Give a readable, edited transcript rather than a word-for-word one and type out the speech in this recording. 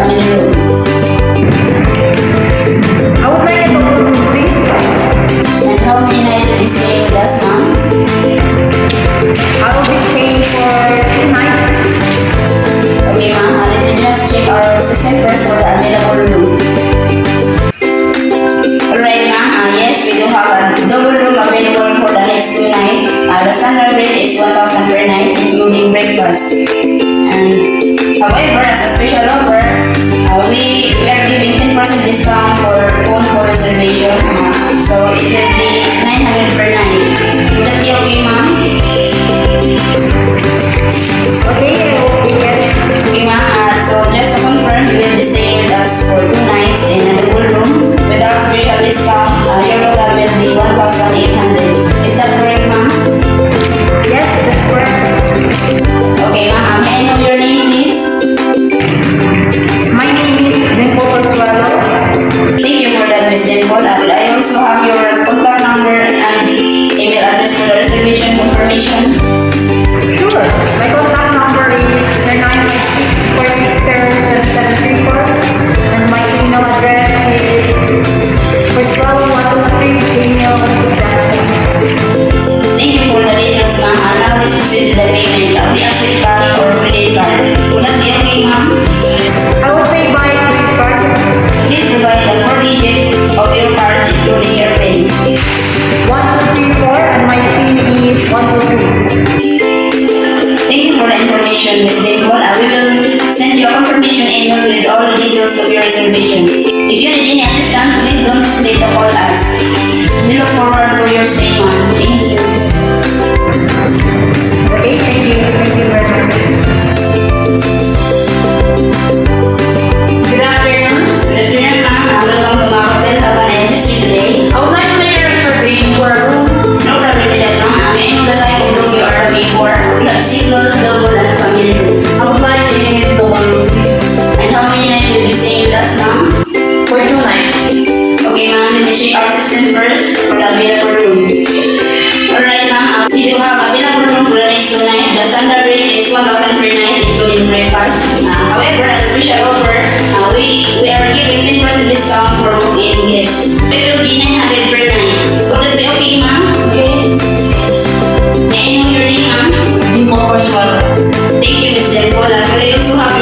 family room. I would like a double room, please. And how many nights will you stay with us, ma'am? I will be staying for 2 nights. Okay, ma'am. Let me just check our system first for the available room. Alright, ma'am. Yes, we do have a double room available for the next 2 nights. The standard rate is 1,000 per night, including breakfast. And however, as a special offer, we are giving 10% discount for phone call reservation. So it will be 900 per night. Would that be okay, ma'am? Okay, I will take it. Okay, ma'am. So just to confirm, you will be staying with us for 2 nights in a double room. With our special discount, your total will be 1,800. Is that correct, ma'am? Yes, that's correct. Okay, ma'am. May I know your name, please? My name is Dimple Consuelo. Thank you for that, Miss Dimple. Could I also have your contact number and email address for the reservation confirmation? Sure. My contact number is 0956-460-7734 and my email address is firstwell123gmail.com. Thank you for the details, ma'am. Now let's proceed to the payment. We accept cash or credit card. Would that be okay, ma'am? I will pay by credit card. Please provide the 4 digit of your card, including your PIN. 1234 and my PIN is 123. Thank you for the information, Ms. Dimple. We will send you a confirmation email with all the details of your reservation. If you need any assistance, please don't hesitate to call us. We look forward for your stay, ma'am. Thank you. Okay, thank you. Thank you very much. Good afternoon. Good afternoon, ma'am. Welcome to my hotel. How can I assist you today? I would like to make a reservation for a room. No problem with that, ma'am. May I know the type of room you are looking for? We have single, double, and family room. I would like a double room, please. And how many nights will you be staying with us, ma'am? For 2 nights. Okay, ma'am. Let me check our system first for the available room. Alright, ma'am. We do have available room for the next 2 nights. The standard rate is 1,000 per night, including breakfast. However, as a special offer, we are giving 10% discount for walk-in guests. It will be 900 per night. Would that be okay, ma'am? Okay. May I know your name, ma'am? Dimple Consuelo. Thank you, Ms. Delpola. Could I also have